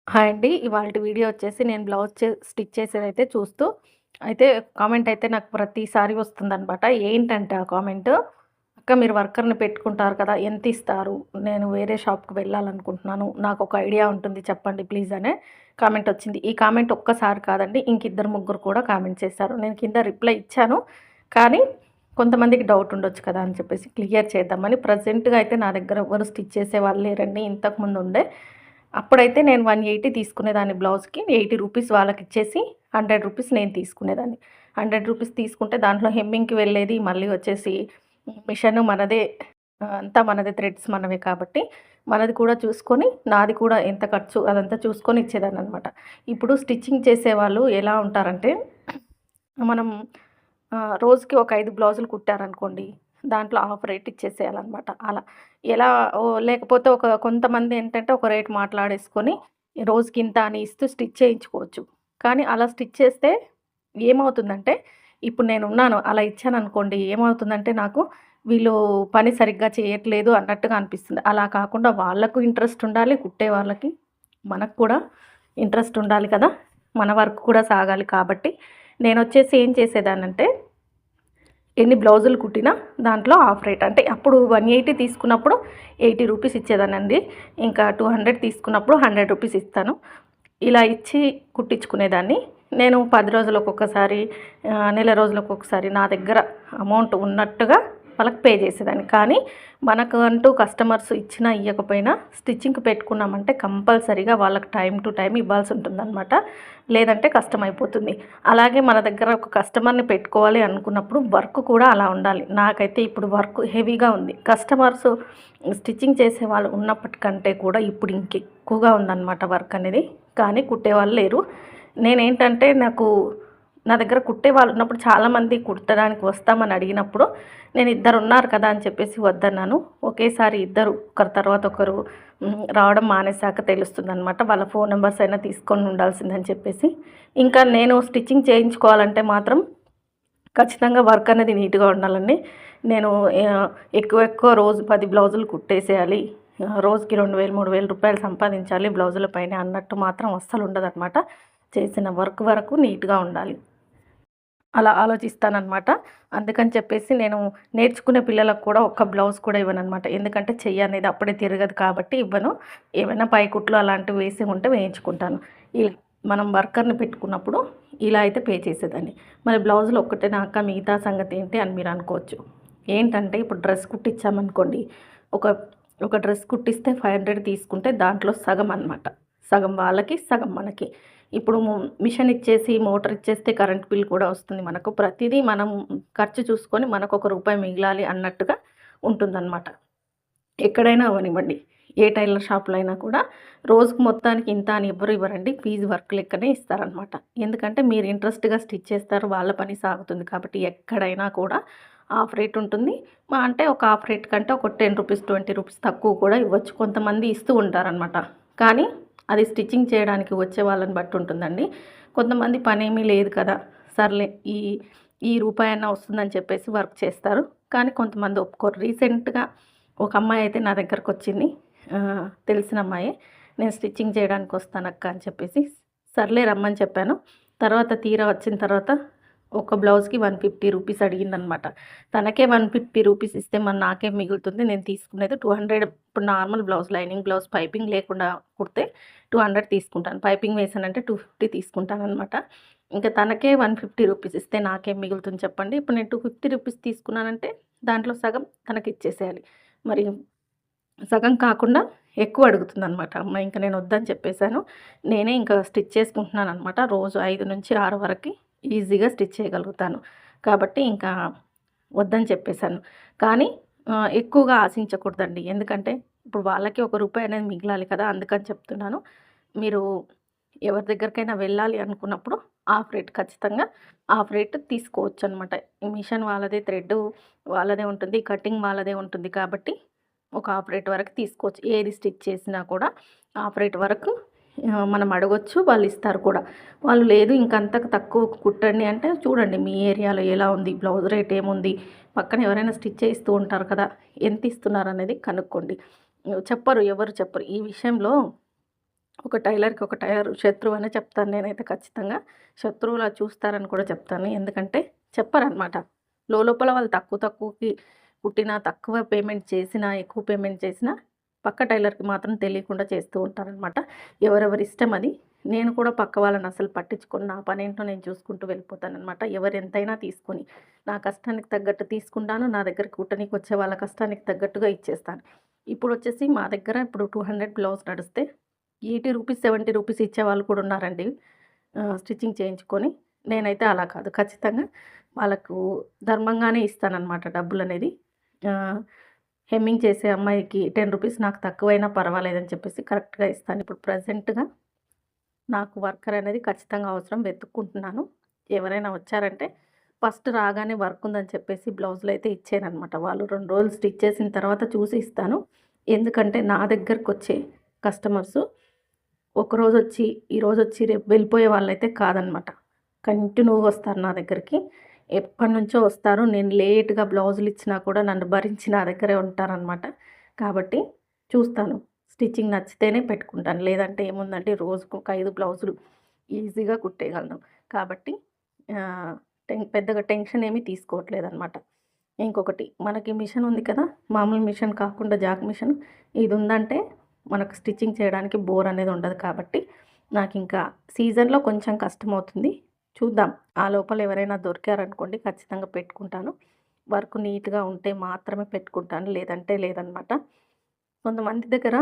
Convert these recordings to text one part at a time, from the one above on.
Hi అండి. ఇవాల్టి video వచ్చేసి నేను బ్లౌజ్ స్టిచ్ చేసేదైతే చూస్తూ అయితే కామెంట్ అయితే నాకు ప్రతిసారి వస్తుందనమాట. ఏంటంటే ఆ కామెంట్, "అక్క మీరు వర్కర్‌ని పెట్టుకుంటారు కదా! ఎంతిస్తారు? నేను వేరే షాప్‌కి వెళ్ళాలనుకుంటున్నాను. నాకొక ఐడియా ఉంటుంది చెప్పండి ప్లీజ్" అనే కామెంట్ వచ్చింది. ఈ కామెంట్ ఒక్కసారి కాదండి. ఇంకిద్దరు, ముగ్గురు కూడా కామెంట్ చేశారు. నేను కింద రిప్లై ఇచ్చాను. కానీ కొంతమందికి డౌట్ ఉండొచ్చు కదా! అని చెప్పేసి క్లియర్ చేద్దామని ప్రెజెంట్‌గా అయితే నా దగ్గర ఎవ్వరు స్టిచ్ చేసేవాళ్ళు లేరండి. ఇంతకుముందు ఉండే. అప్పుడైతే నేను 180 తీసుకునేదాన్ని బ్లౌజ్‌కి. 80 రూపీస్ వాళ్ళకిచ్చేసి, 100 రూపీస్ నేను తీసుకునేదాన్ని. 100 రూపీస్ తీసుకుంటే దాంట్లో హెమ్మింగ్‌కి వెళ్ళేది. మళ్ళీ వచ్చేసి మిషన్ మనదే, అంతా మనదే, థ్రెడ్స్ మనవే కాబట్టి, మనది కూడా చూసుకొని, నాది కూడా ఎంత ఖర్చు అదంతా చూసుకొని ఇచ్చేదాన్ననమాట. ఇప్పుడు స్టిచ్చింగ్ చేసేవాళ్ళు ఎలా ఉంటారంటే, మనం రోజుకి ఒక 5 బ్లౌజులు కుట్టారనుకోండి, దాంట్లో హాఫ్ రేట్ ఇచ్చేసేయాలనమాట. అలా ఎలా లేకపోతే కొంతమంది ఏంటంటే ఒక రేట్ మాట్లాడేసుకొని రోజుకింత అని ఇస్తూ స్టిచ్ చేయించుకోవచ్చు. కానీ అలా స్టిచ్ చేస్తే ఏమవుతుందంటే, ఇప్పుడు నేనున్నాను అలా ఇచ్చాననుకోండి, ఏమవుతుందంటే నాకు వీళ్ళు పని సరిగ్గా చేయట్లేదు అన్నట్టుగా అనిపిస్తుంది. అలా కాకుండా వాళ్ళకు ఇంట్రెస్ట్ ఉండాలి, కుట్టే వాళ్ళకి, మనకు కూడా ఇంట్రెస్ట్ ఉండాలి కదా! మన వర్క్ కూడా సాగాలి కాబట్టి నేనొచ్చేసి ఏం చేసేదాన్నంటే, ఎన్ని బ్లౌజులు కుట్టినా దాంట్లో హాఫ్ రేట్. అంటే అప్పుడు 180 తీసుకున్నప్పుడు 80 రూపీస్ ఇచ్చేదాన్నండి. ఇంకా 200 తీసుకున్నప్పుడు 100 రూపీస్ ఇస్తాను. ఇలా ఇచ్చి కుట్టించుకునేదాన్ని. నేను 10 రోజులకొకసారి, నెల రోజులకొకసారి నా దగ్గర అమౌంట్ ఉన్నట్టుగా వాళ్ళకి పే చేసేదాన్ని. కానీ మనకు అంటూ కస్టమర్స్ ఇచ్చినా ఇయ్యకపోయినా స్టిచ్చింగ్‌కి పెట్టుకున్నామంటే కంపల్సరీగా వాళ్ళకి టైమ్ టు టైమ్ ఇవ్వాల్సుంటుందనమాట. లేదంటే కష్టమైపోతుంది. అలాగే మన దగ్గర ఒక కస్టమర్‌ని పెట్టుకోవాలి అనుకున్నప్పుడు వర్క్ కూడా అలా ఉండాలి. నాకైతే ఇప్పుడు వర్క్ హెవీగా ఉంది. కస్టమర్స్ స్టిచ్చింగ్ చేసేవాళ్ళు ఉన్నప్పటికంటే కూడా ఇప్పుడు ఇంకెక్కువగా ఉందన్నమాట వర్క్ అనేది. కానీ కుట్టేవాళ్ళు లేరు. నేనేంటంటే నా దగ్గర కుట్టేవాళ్ళు ఉన్నప్పుడు చాలామంది కుట్టడానికి వస్తామని అడిగినప్పుడు నేను ఇద్దరున్నారు కదా అని చెప్పేసి వద్దన్నాను. ఒకేసారి ఇద్దరు ఒకరి తర్వాత ఒకరు రావడం మానేశాక తెలుస్తుందనమాట. వాళ్ళ ఫోన్ నంబర్స్ అయినా తీసుకొని ఉండాల్సిందని చెప్పేసి. ఇంకా నేను స్టిచ్చింగ్ చేయించుకోవాలంటే మాత్రం ఖచ్చితంగా వర్క్ అనేది నీట్‌గా ఉండాలండి. నేను ఎక్కువ ఎక్కువ రోజు 10 బ్లౌజులు కుట్టేసేయాలి. రోజుకి 2000, 3000 రూపాయలు సంపాదించాలి బ్లౌజుల పైనే అన్నట్టు మాత్రం అస్సలు ఉండదనమాట. చేసిన వర్క్ వరకు నీట్‌గా ఉండాలి. అలా ఆలోచిస్తాననమాట. అందుకని చెప్పేసి నేను నేర్చుకునే పిల్లలకు కూడా ఒక్క బ్లౌజ్ కూడా ఇవ్వననమాట. ఎందుకంటే చెయ్యి అనేది అప్పుడే తిరగదు కాబట్టి ఇవ్వను. ఏమైనా పైకుట్లు అలాంటివి వేసి ఉంటే వేయించుకుంటాను. ఇలా మనం వర్కర్‌ని పెట్టుకున్నప్పుడు ఇలా అయితే పే చేసేదాన్ని. మరి బ్లౌజులు ఒక్కటేనా అక్క మిగతా సంగతి ఏంటి అని మీరు అనుకోవచ్చు. ఏంటంటే ఇప్పుడు డ్రెస్ కుట్టించామనుకోండి. ఒక ఒక డ్రెస్ కుట్టిస్తే 500 తీసుకుంటే దాంట్లో సగం అనమాట. సగం వాళ్ళకి, సగం మనకి. ఇప్పుడు మిషన్ ఇచ్చేసి, మోటర్ ఇచ్చేస్తే కరెంట్ బిల్ కూడా వస్తుంది మనకు. ప్రతిదీ మనం ఖర్చు చూసుకొని మనకొక రూపాయి మిగిలాలి అన్నట్టుగా ఉంటుందన్నమాట. ఎక్కడైనా అవ్వనివ్వండి. ఏ టైలర్ షాప్‌లో అయినా కూడా రోజుకు మొత్తానికి ఇంత అని ఎవ్వరు ఇవ్వరండి. ఫీజ్ వర్క్ లెక్కనే ఇస్తారనమాట. ఎందుకంటే మీరు ఇంట్రెస్ట్‌గా స్టిచ్ చేస్తారు. వాళ్ళ పని సాగుతుంది కాబట్టి ఎక్కడైనా కూడా హాఫ్ రేట్ ఉంటుంది. అంటే ఒక హాఫ్ రేట్ కంటే ఒక 10 రూపీస్, 20 రూపీస్ తక్కువ కూడా ఇవ్వచ్చు. కొంతమంది ఇస్తూ ఉంటారనమాట. కానీ అది స్టిచ్చింగ్ చేయడానికి వచ్చే వాళ్ళని బట్టి ఉంటుందండి. కొంతమంది పనేమీ లేదు కదా! సర్లే ఈ ఈ రూపాయన్నా వస్తుందని చెప్పేసి వర్క్ చేస్తారు. కానీ కొంతమంది ఒప్పుకోరు. రీసెంట్‌గా ఒక అమ్మాయి అయితే నా దగ్గరకొచ్చింది. తెలిసిన అమ్మాయే. నేను స్టిచ్చింగ్ చేయడానికి వస్తానక్క అని చెప్పేసి, సర్లే రమ్మని చెప్పాను. తర్వాత తీరా వచ్చిన తర్వాత ఒక బ్లౌజ్‌కి 150 రూపీస్ అడిగిందనమాట. తనకే 150 రూపీస్ ఇస్తే మరి నాకేం మిగులుతుంది? నేను తీసుకునేది 200. ఇప్పుడు normal blouse, lining blouse piping లేకుండా కుడితే 200 తీసుకుంటాను. పైపింగ్ వేసానంటే 250 తీసుకుంటాననమాట. ఇంక తనకే 150 రూపీస్ ఇస్తే నాకేం మిగులుతుంది చెప్పండి? ఇప్పుడు నేను 250 రూపీస్ తీసుకున్నానంటే దాంట్లో సగం తనకిచ్చేసేయాలి. మరి సగం కాకుండా ఎక్కువ అడుగుతుందనమాట అమ్మాయి. ఇంక నేను వద్దని చెప్పేసాను. నేనే ఇంకా స్టిచ్ చేసుకుంటున్నాననమాట. రోజు 5-6 వరకి ఈజీగా స్టిచ్ చేయగలుగుతాను. కాబట్టి ఇంకా వద్దని చెప్పేసాను. కానీ ఎక్కువగా ఆశించకూడదండి. ఎందుకంటే ఇప్పుడు వాళ్ళకి ఒక రూపాయి అనేది మిగలాలి కదా! అందుకని చెప్తున్నాను. మీరు ఎవరి దగ్గరికైనా వెళ్ళాలి అనుకున్నప్పుడు హాఫ్ రేట్, ఖచ్చితంగా హాఫ్ రేట్ తీసుకోవచ్చనమాట. మిషన్ వాళ్ళదే, థ్రెడ్ వాళ్ళదే ఉంటుంది, కటింగ్ వాళ్ళదే ఉంటుంది కాబట్టి ఒక హాఫ్ రేట్ వరకు తీసుకోవచ్చు. ఏది స్టిచ్ చేసినా కూడా హాఫ్ రేట్ వరకు మనం అడగొచ్చు. వాళ్ళు ఇస్తారు కూడా. వాళ్ళు లేదు ఇంకంతకు తక్కువ కుట్టండి అంటే చూడండి మీ ఏరియాలో ఎలా ఉంది, బ్లౌజ్ రేట్ ఏముంది, పక్కన ఎవరైనా స్టిచ్ చేయిస్తూ ఉంటారు కదా! ఎంత ఇస్తున్నారనేది కనుక్కోండి. చెప్పరు, ఎవరు చెప్పరు. ఈ విషయంలో ఒక టైలర్‌కి ఒక టైలర్ శత్రువు అనే చెప్తాను నేనైతే ఖచ్చితంగా. శత్రువులా చూస్తారని కూడా చెప్తాను. ఎందుకంటే చెప్పరనమాట. లోలోపల వాళ్ళు తక్కువకి కుట్టినా, తక్కువ పేమెంట్ చేసినా, ఎక్కువ పేమెంట్ చేసినా పక్క టైలర్‌కి మాత్రం తెలియకుండా చేస్తూ ఉంటారనమాట. ఎవరెవరి ఇష్టం అది. నేను కూడా పక్క వాళ్ళని అసలు పట్టించుకోను. నా పనేంటో నేను చూసుకుంటూ వెళ్ళిపోతాననమాట. ఎవరు ఎంతైనా తీసుకొని. నా కష్టానికి తగ్గట్టు తీసుకుంటాను. నా దగ్గరికి కుట్టనీకి వచ్చే వాళ్ళ కష్టానికి తగ్గట్టుగా ఇచ్చేస్తాను. ఇప్పుడొచ్చేసి మా దగ్గర ఇప్పుడు 200 బ్లౌజ్ నడిస్తే 80 రూపీస్, 70 రూపీస్ ఇచ్చేవాళ్ళు కూడా ఉన్నారండి. స్టిచ్చింగ్ చేయించుకొని. నేనైతే అలా కాదు. ఖచ్చితంగా వాళ్ళకు ధర్మంగానే ఇస్తాననమాట డబ్బులనేది. ఆహ్, హెమ్మింగ్ చేసే అమ్మాయికి 10 రూపీస్ నాకు తక్కువైనా పర్వాలేదని చెప్పేసి కరెక్ట్‌గా ఇస్తాను. ఇప్పుడు ప్రెజెంట్‌గా నాకు వర్కర్ అనేది ఖచ్చితంగా అవసరం వెతుక్కుంటున్నాను. ఎవరైనా వచ్చారంటే ఫస్ట్ రాగానే వర్క్ ఉందని చెప్పేసి బ్లౌజులైతే ఇచ్చాననమాట. వాళ్ళు 2 రోజులు స్టిచ్ చేసిన తర్వాత చూసి ఇస్తాను. ఎందుకంటే నా దగ్గరకొచ్చే కస్టమర్సు ఒకరోజొచ్చి, ఈరోజొచ్చి రేపు వెళ్ళిపోయే వాళ్ళైతే కాదనమాట. కంటిన్యూగా వస్తారు నా దగ్గరికి. ఎప్పటినుంచో వస్తారు. నేను లేట్‌గా బ్లౌజులిచ్చినా కూడా నన్ను భరించి నా దగ్గరే ఉంటారనమాట. కాబట్టి చూస్తాను. స్టిచ్చింగ్ నచ్చితేనే పెట్టుకుంటాను. లేదంటే ఏముందంటే రోజుకొక 5 బ్లౌజులు ఈజీగా కుట్టేయగలను. కాబట్టి ఆహ్, పెద్దగా టెన్షన్ ఏమీ తీసుకోవట్లేదనమాట. ఇంకొకటి మనకి మిషన్ ఉంది కదా! మామూలు మిషన్ కాకుండా జాక్ మిషన్. ఇదుందంటే మనకు స్టిచ్చింగ్ చేయడానికి బోర్ అనేది ఉండదు కాబట్టి, నాకింకా సీజన్‌లో కొంచెం కష్టమవుతుంది. చూద్దాం. ఆ లోపల ఎవరైనా దొరికారనుకోండి ఖచ్చితంగా పెట్టుకుంటాను. వర్క్ నీట్‌గా ఉంటే మాత్రమే పెట్టుకుంటాను. లేదంటే లేదనమాట. కొంతమంది దగ్గర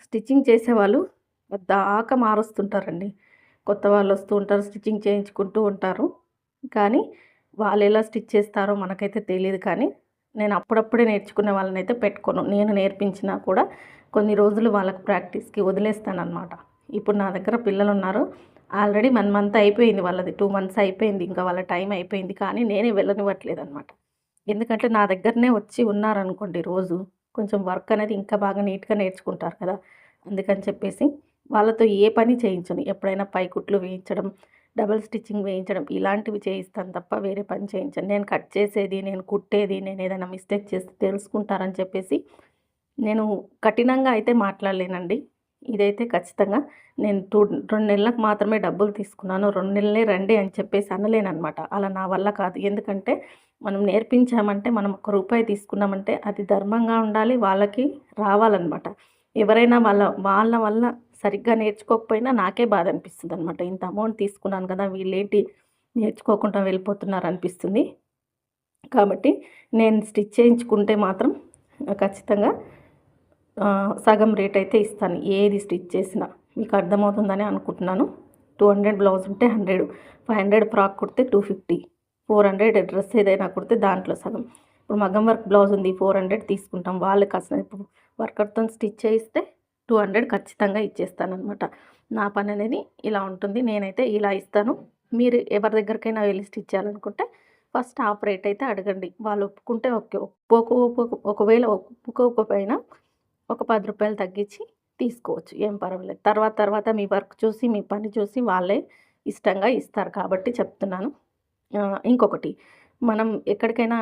స్టిచ్చింగ్ చేసేవాళ్ళు దాకా మారుస్తుంటారండి. కొత్త వాళ్ళొస్తూ ఉంటారు. స్టిచ్చింగ్ చేయించుకుంటూ ఉంటారు. కానీ వాళ్ళెలా స్టిచ్ చేస్తారో మనకైతే తెలీదు కానీ, నేను అప్పుడప్పుడే నేర్చుకునే వాళ్ళనైతే పెట్టుకోను. నేను నేర్పించినా కూడా కొన్ని రోజులు వాళ్ళకి ప్రాక్టీస్‌కి వదిలేస్తాననమాట. ఇప్పుడు నా దగ్గర పిల్లలున్నారు. ఆల్రెడీ 1 మంత్ అయిపోయింది వాళ్ళది. 2 మంత్స్ అయిపోయింది. ఇంకా వాళ్ళ టైం అయిపోయింది. కానీ నేనే వెళ్ళనివ్వట్లేదనమాట. ఎందుకంటే నా దగ్గరనే వచ్చి ఉన్నారనుకోండి రోజు, కొంచెం వర్క్ అనేది ఇంకా బాగా నీట్‌గా నేర్చుకుంటారు కదా! అందుకని చెప్పేసి వాళ్ళతో ఏ పని చేయించను. ఎప్పుడైనా పైకుట్లు వేయించడం, డబుల్ స్టిచ్చింగ్ వేయించడం ఇలాంటివి చేయిస్తాను తప్ప వేరే పని చేయించను. నేను కట్ చేసేది, నేను కుట్టేది, నేనేదైనా మిస్టేక్ చేస్తే తెలుసుకుంటారని చెప్పేసి నేను కఠినంగా అయితే మాట్లాడలేనండి. ఇదైతే ఖచ్చితంగా నేను 2 నెలలకు మాత్రమే డబ్బులు తీసుకున్నాను. 2 నెలలే రండి అని చెప్పేసి అనలేననమాట. అలా నా వల్ల కాదు. ఎందుకంటే మనం నేర్పించామంటే, మనం ఒక రూపాయి తీసుకున్నామంటే అది ధర్మంగా ఉండాలి. వాళ్ళకి రావాలనమాట. ఎవరైనా వాళ్ళ వాళ్ళ వల్ల సరిగ్గా నేర్చుకోకపోయినా నాకే బాధ అనిపిస్తదనమాట. ఇంత అమౌంట్ తీసుకున్నాను కదా! వీళ్ళేంటి నేర్చుకోకుండా వెళ్ళిపోతున్నారనిపిస్తుంది. కాబట్టి నేను స్టిచ్ చేయించుకుంటే మాత్రం ఖచ్చితంగా సగం రేట్ అయితే ఇస్తాను. ఏది స్టిచ్ చేసినా. మీకు అర్థమవుతుందని అనుకుంటున్నాను. 200 బ్లౌజ్ ఉంటే 100, 500 ఫ్రాక్ కుడితే 250, 400 డ్రెస్ ఏదైనా కుడితే దాంట్లో సగం. ఇప్పుడు మగ్గం వర్క్ బ్లౌజ్ ఉంది 400 తీసుకుంటాం. వాళ్ళకి అసలు ఇప్పుడు వర్కర్‌తోని స్టిచ్ చేయిస్తే 200 ఖచ్చితంగా ఇచ్చేస్తాననమాట. నా పననేది ఇలా ఉంటుంది. నేనైతే ఇలా ఇస్తాను. మీరు ఎవరి దగ్గరికైనా వెళ్లి స్టిచ్ చేయాలనుకుంటే ఫస్ట్ హాఫ్ రేట్ అయితే అడగండి. వాళ్ళు ఒప్పుకుంటే ఓకే. ఒకవేళ ఒప్పుకోకపోయినా ఒక రూ. 10 తగ్గించి తీసుకోవచ్చు. ఏం పర్వాలేదు. తర్వాత మీ వర్క్ చూసి, మీ పని చూసి వాళ్ళే ఇష్టంగా ఇస్తారు కాబట్టి చెప్తున్నాను. ఇంకొకటి మనం ఎక్కడికైనా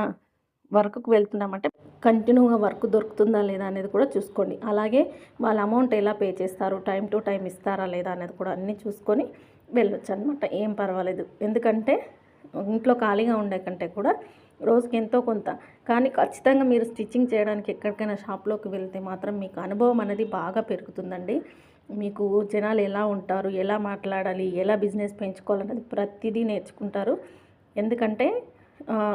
వర్క్‌కి వెళ్తున్నామంటే కంటిన్యూగా వర్క్ దొరుకుతుందా లేదా అనేది కూడా చూసుకోండి. అలాగే వాళ్ళ అమౌంట్ ఎలా పే చేస్తారు, టైమ్ టు టైమ్ ఇస్తారా లేదా అనేది కూడా అన్నీ చూసుకొని వెళ్ళొచ్చనమాట. ఏం పర్వాలేదు. ఎందుకంటే ఇంట్లో ఖాళీగా ఉండే కంటే కూడా రోజుకి ఎంతో కొంత కానీ ఖచ్చితంగా మీరు స్టిచ్చింగ్ చేయడానికి ఎక్కడికైనా షాప్‌లోకి వెళ్తే మాత్రం మీకు అనుభవం అనేది బాగా పెరుగుతుందండి. మీకు జనాలు ఎలా ఉంటారు, ఎలా మాట్లాడాలి, ఎలా బిజినెస్ పెంచుకోవాలనేది ప్రతిదీ నేర్చుకుంటారు. ఎందుకంటే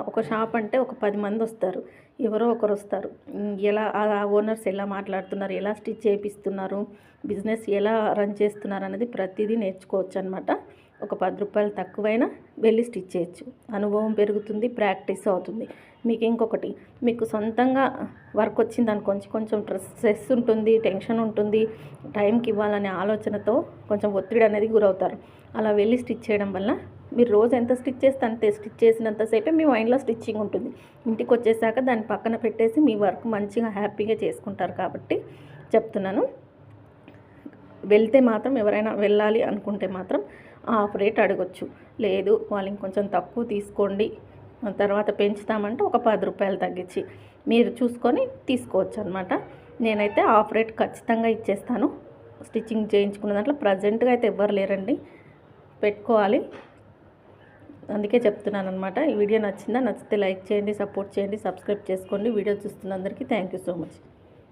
ఒక షాప్ అంటే ఒక 10 మందొస్తారు. ఎవరో ఒకరొస్తారు. ఎలా ఓనర్స్ ఎలా మాట్లాడుతున్నారు, ఎలా స్టిచ్ చేపిస్తున్నారు, బిజినెస్ ఎలా రన్ చేస్తున్నారనేది ప్రతిదీ నేర్చుకోవచ్చనమాట. ఒక రూ. 10 తక్కువైనా వెళ్ళి స్టిచ్ చేయొచ్చు. అనుభవం పెరుగుతుంది, ప్రాక్టీస్ అవుతుంది. మీకు ఇంకొకటి మీకు సొంతంగా వర్క్ వచ్చిందనుకోండి కొంచెం స్ట్రెస్ ఉంటుంది, టెన్షన్ ఉంటుంది, టైంకి ఇవ్వాలనే ఆలోచనతో కొంచెం ఒత్తిడి అనేది గురవుతారు. అలా వెళ్ళి స్టిచ్ చేయడం వల్ల మీరు రోజు ఎంత స్టిచ్ చేస్తే అంతే. స్టిచ్ చేసినంత సేపే మీ మైండ్‌లో స్టిచ్చింగ్ ఉంటుంది. ఇంటికొచ్చేసాక దాన్ని పక్కన పెట్టేసి మీ వర్క్ మంచిగా హ్యాపీగా చేసుకుంటారు కాబట్టి చెప్తున్నాను. వెళ్తే మాత్రం ఎవరైనా వెళ్ళాలి అనుకుంటే మాత్రం హాఫ్ రేట్ అడగొచ్చు. లేదు వాళ్ళు ఇంకొంచెం తక్కువ తీసుకోండి తర్వాత పెంచుతామంటే ఒక రూ. 10 తగ్గించి మీరు చూసుకొని తీసుకోవచ్చనమాట. నేనైతే హాఫ్ రేట్ ఖచ్చితంగా ఇచ్చేస్తాను. స్టిచ్చింగ్ చేయించుకున్న దాంట్లో ప్రజెంట్గా అయితే ఎవ్వరు లేరండి, పెట్టుకోవాలి. అందుకే చెప్తున్నాను అనమాట. ఈ వీడియో నచ్చితే లైక్ చేయండి, సపోర్ట్ చేయండి, సబ్స్క్రైబ్ చేసుకోండి. వీడియో చూస్తున్న అందరికీ థ్యాంక్ యూ సో మచ్.